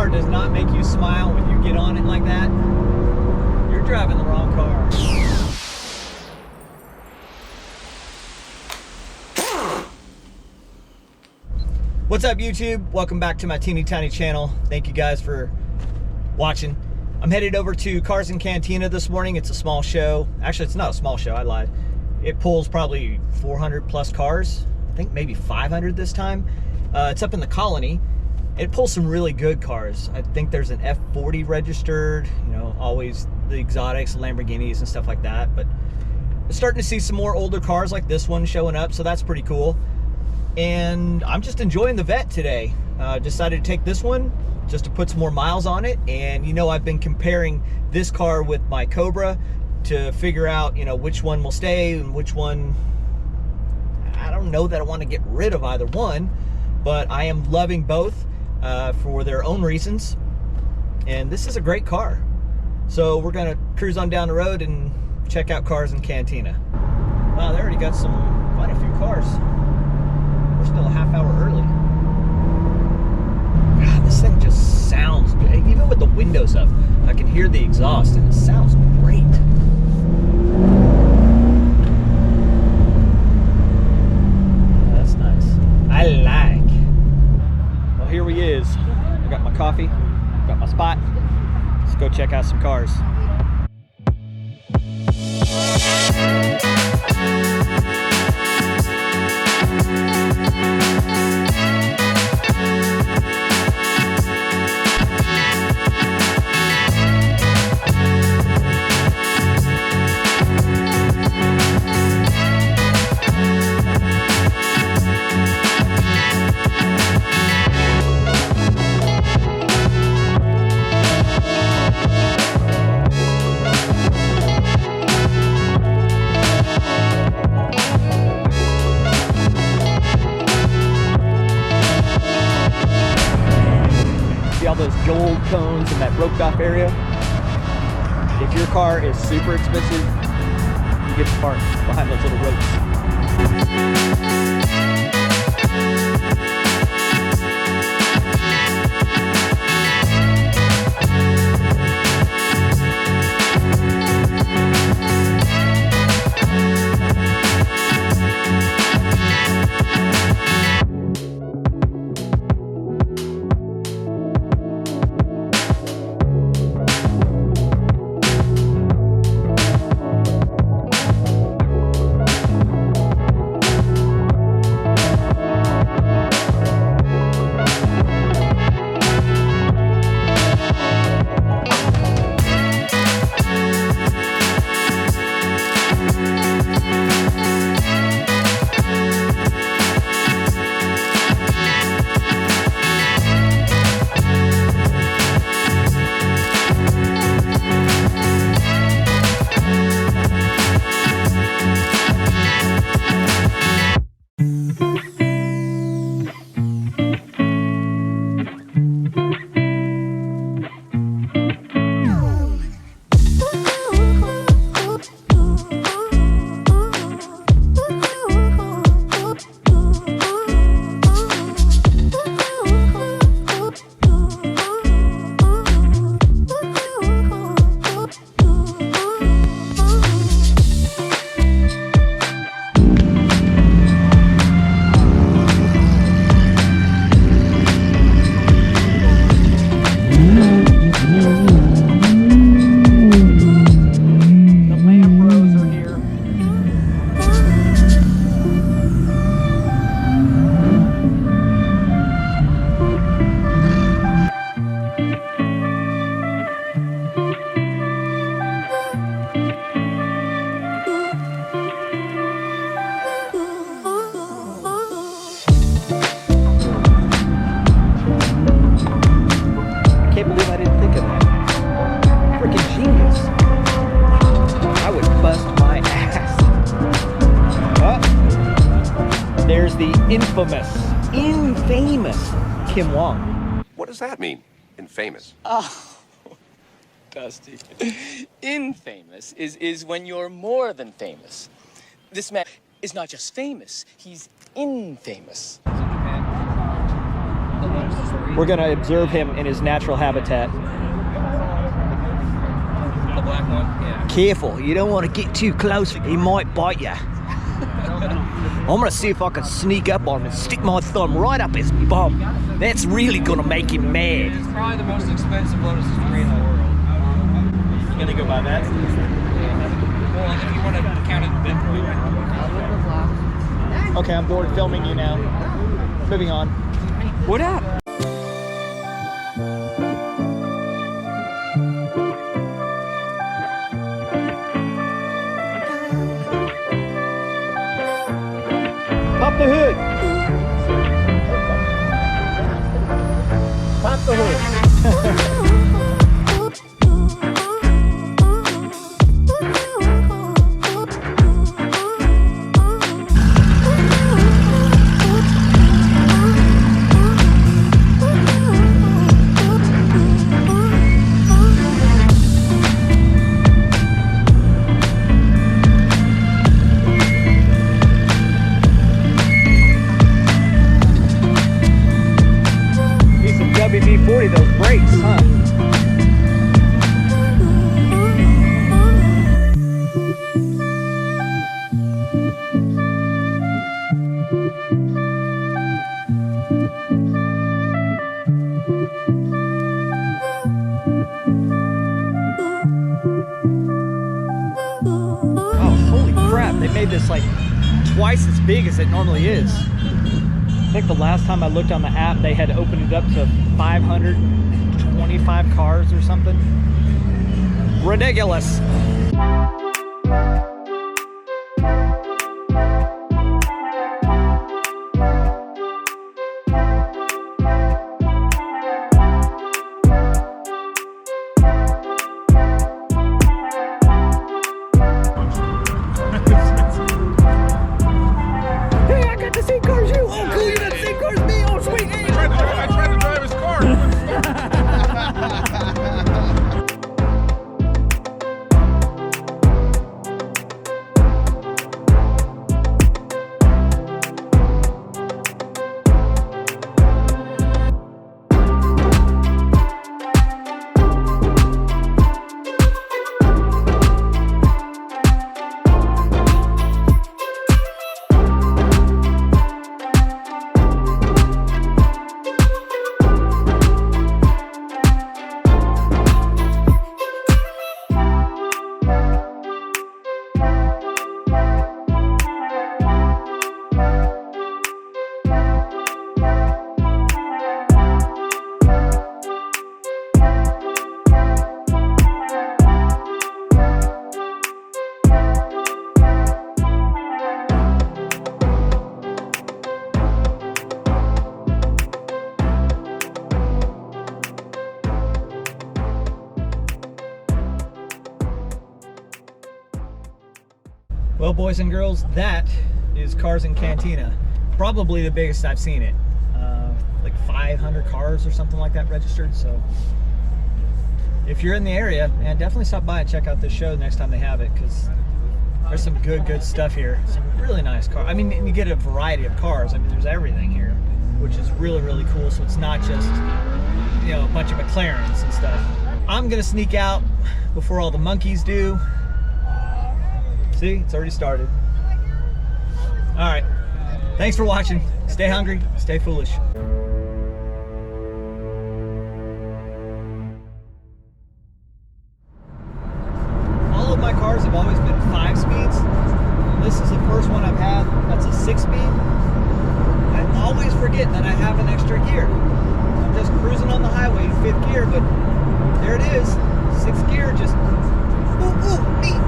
car does not make you smile when you get on it like that, you're driving the wrong car. What's up, YouTube? Welcome back to my teeny tiny channel. Thank you guys for watching. I'm headed over to Cars Cantina this morning. It's a small show. Actually, it's not a small show, I lied. It pulls probably 400 plus cars. I think maybe 500 this time. It's up in the Colony. It pulls some really good cars. I think there's an F40 registered, you know, always the exotics, Lamborghinis and stuff like that. But I'm starting to see some more older cars like this one showing up, so that's pretty cool. And I'm just enjoying the Vette today. Decided to take this one just to put some more miles on it. And you know, I've been comparing this car with my Cobra to figure out, you know, which one will stay and which one, I don't know that I want to get rid of either one, but I am loving both for their own reasons. And this is a great car. So we're gonna cruise on down the road and check out Cars Cantina. Wow, they already got quite a few cars. We're still a half hour early. God, this thing just sounds good. Even with the windows up, I can hear the exhaust and it sounds great. That's nice. I like. Well, here he is. I got my coffee, got my spot. Let's go check out some cars. All those gold cones in that roped off area. If your car is super expensive, you get to park behind those little ropes. There's the infamous Kim Wong. What does that mean, infamous? Oh, Dusty. Infamous is when you're more than famous. This man is not just famous, he's infamous. In Japan, the largest story We're gonna observe him in his natural habitat. The black one? Yeah. Careful, you don't want to get too close. He might bite you. I'm gonna see if I can sneak up on him and stick my thumb right up his bum. That's really gonna make him mad. It's probably the most expensive Lotus Esprit in the world. You gonna go by that? Well, if you want to count it in Bitcoin. Okay, I'm bored filming you now. Moving on. What up? Pop the hood. Pop the hood. WD-40, those brakes, huh? Oh, holy crap, they made this like twice as big as it normally is. I think the last time I looked on the app, they had opened it up to 525 cars or something. Ridiculous. Hey, I got the same cars you. Oh, cool, you got the same cars as me. Oh, sweet. Hey. I tried to drive his car. Well, boys and girls, that is Cars Cantina. Probably the biggest I've seen it. Like 500 cars or something like that registered. So if you're in the area, man, definitely stop by and check out this show next time they have it, because there's some good stuff here. Some really nice cars. I mean, you get a variety of cars. I mean, there's everything here, which is really cool. So it's not just, you know, a bunch of McLarens and stuff. I'm gonna sneak out before all the monkeys do. See, it's already started. All right, thanks for watching. Stay hungry, stay foolish. All of my cars have always been 5 speeds. This is the first one I've had that's a 6-speed. I always forget that I have an extra gear. I'm just cruising on the highway in 5th gear, but there it is. 6th gear, just ooh, beep.